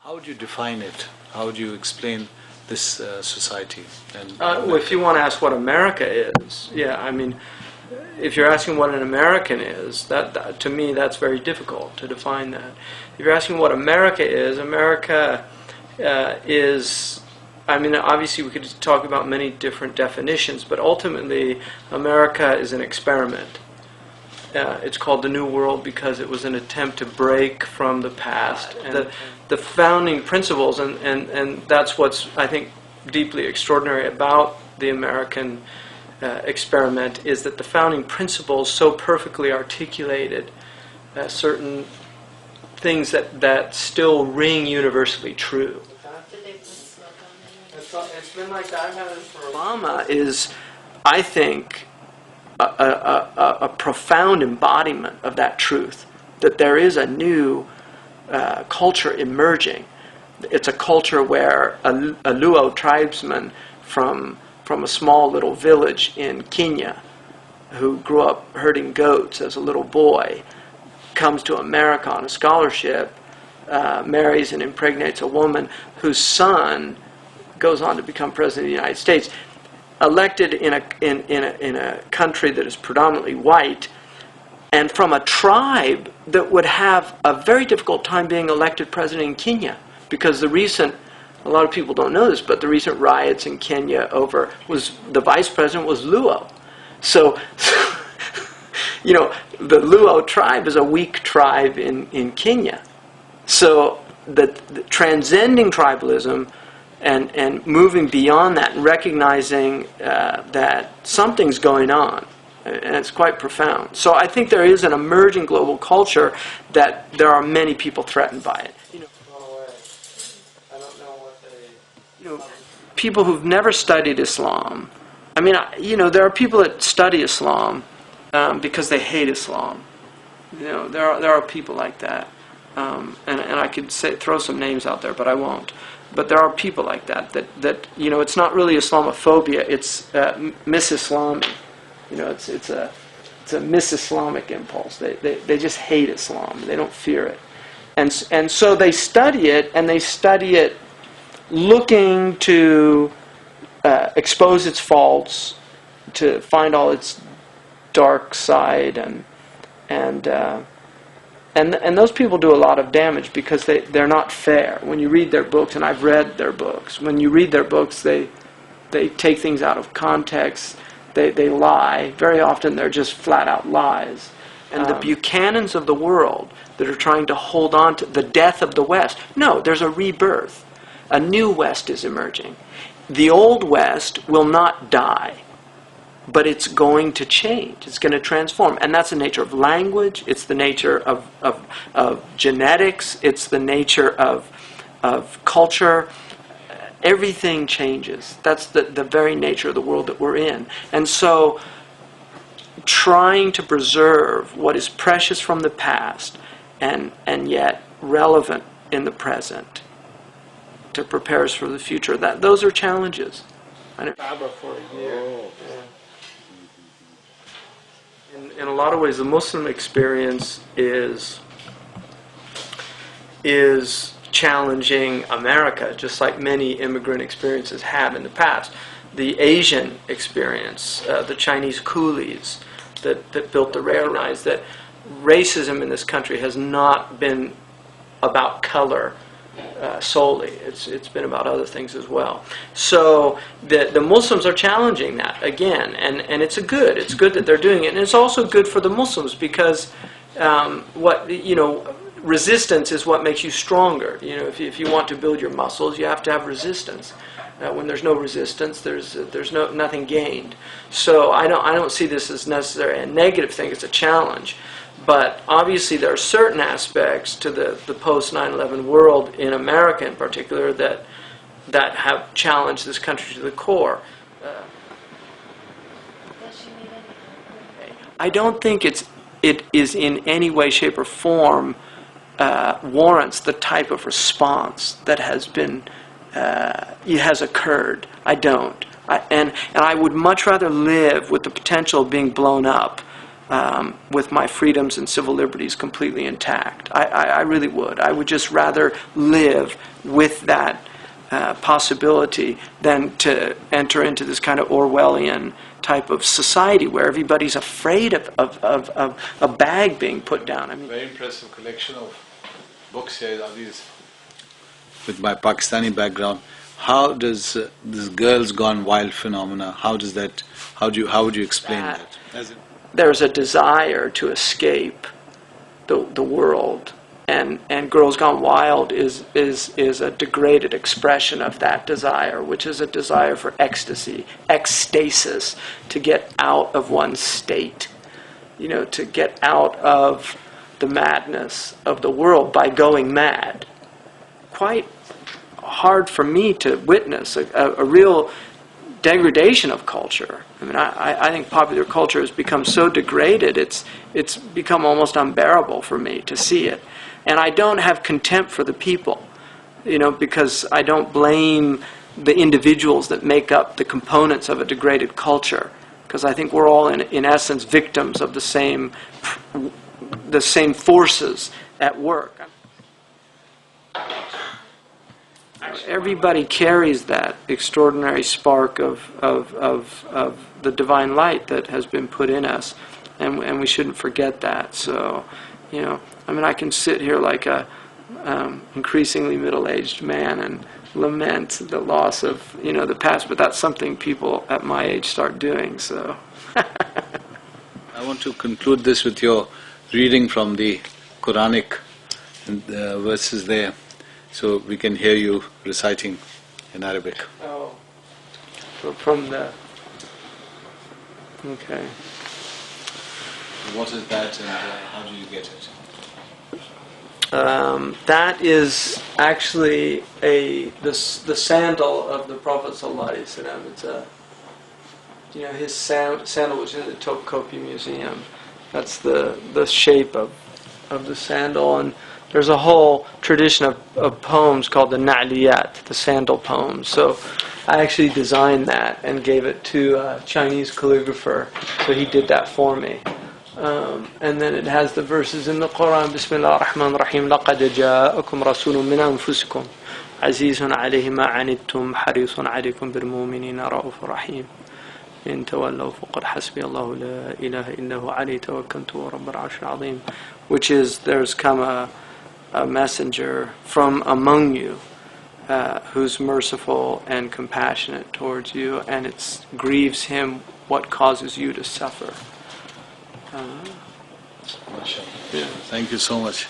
How would you define it? How would you explain this society? And Well, if you want to ask what America is, yeah, I mean, if you're asking what an American is, that to me that's very difficult to define that. If you're asking what America is, I mean, obviously we could talk about many different definitions, but ultimately America is an experiment. It's called the New World because it was an attempt to break from the past. And the founding principles, and that's what's, I think, deeply extraordinary about the American experiment, is that the founding principles so perfectly articulated certain things that still ring universally true. It's been like that. I've had it for Obama is, I think, a profound embodiment of that truth, that there is a new culture emerging. It's a culture where a Luo tribesman from a small little village in Kenya, who grew up herding goats as a little boy, comes to America on a scholarship, marries and impregnates a woman whose son goes on to become president of the United States, elected in a country that is predominantly white, and from a tribe that would have a very difficult time being elected president in Kenya, because a lot of people don't know this, but the recent riots in Kenya the vice president was Luo. So you know, the Luo tribe is a weak tribe in Kenya. So the transcending tribalism and moving beyond that and recognizing that something's going on, and it's quite profound. So I think there is an emerging global culture that there are many people threatened by it. People who've never studied Islam. I mean, there are people that study Islam because they hate Islam. There are people like that, and I could throw some names out there, but I won't. But there are people like that it's not really Islamophobia; it's mis-Islami. It's a mis-Islamic impulse. They just hate Islam. They don't fear it, and so they study it, and they study it looking to expose its faults, to find all its dark side, and those people do a lot of damage because they're not fair. When you read their books, and I've read their books, when you read their books, they take things out of context. They lie. Very often they're just flat out lies. And the Buchanans of the world that are trying to hold on to the death of the West. No, there's a rebirth. A new West is emerging. The old West will not die, but it's going to change. It's going to transform. And that's the nature of language. It's the nature of genetics. It's the nature of culture. Everything changes. That's the very nature of the world that we're in. And so trying to preserve what is precious from the past and yet relevant in the present to prepare us for the future, those are challenges. I know for a year. In a lot of ways, the Muslim experience is challenging America, just like many immigrant experiences have in the past. The Asian experience, the Chinese coolies that built the railroads, that racism in this country has not been about color solely. It's been about other things as well. So the Muslims are challenging that again, and it's good. It's good that they're doing it, and it's also good for the Muslims because resistance is what makes you stronger. If you want to build your muscles, you have to have resistance. When there's no resistance, there's nothing gained. So I don't see this as necessarily a negative thing. It's a challenge. But obviously there are certain aspects to the post 9/11 world, in America in particular, that have challenged this country to the core. I don't think it is in any way, shape, or form warrants the type of response that has occurred. I don't. And I would much rather live with the potential of being blown up with my freedoms and civil liberties completely intact. I really would. I would just rather live with that possibility than to enter into this kind of Orwellian type of society where everybody's afraid of a bag being put down. I mean, very impressive collection of books here. Are these? With my Pakistani background, how does this girls gone wild phenomena? How does that? How would you explain that? There's a desire to escape the world, and Girls Gone Wild is a degraded expression of that desire, which is a desire for ecstasy, ecstasis, to get out of one's state, to get out of the madness of the world by going mad. Quite hard for me to witness a real degradation of culture. I mean, I think popular culture has become so degraded, it's become almost unbearable for me to see it. And I don't have contempt for the people, because I don't blame the individuals that make up the components of a degraded culture, because I think we're all, in essence, victims of the same forces at work. Everybody carries that extraordinary spark of the divine light that has been put in us, and we shouldn't forget that. So, I can sit here like a increasingly middle-aged man and lament the loss of the past, but that's something people at my age start doing. So, I want to conclude this with your reading from the Quranic verses there, so we can hear you reciting in Arabic. Oh, from the... Okay. What is that, and how do you get it? That is actually the sandal of the Prophet ﷺ. It's his sandal, which is in the Topkapi Museum. That's the shape of the sandal, and there's a whole tradition of poems called the Na'liyat, the sandal poems. So I actually designed that and gave it to a Chinese calligrapher, so he did that for me. And then it has the verses in the Quran. Bismillah ar-Rahman ar-Rahim. لَقَدْ جَاءَكُمْ رَسُولٌ مِّنْ أَنفُسِكُمْ عَزِيزٌ عَلَيْهِ مَا عَنِتُّمْ حَرِيصٌ عَلَيْكُمْ بِالْمُؤْمِنِينَ رَءُوفٌ رَحِيمٌ إِن تَوَلَّوْا فَقُلْ حَسْبِيَ اللَّهُ لَا إِلَهَ إِلَّا هُوَ عَلَيْهِ تَوَكَّلْتُ وَرَبُّ الْعَرْشِ الْعَظِيمِ, which is, there's come a messenger from among you who's merciful and compassionate towards you, and it grieves him what causes you to suffer. Yeah. Thank you so much.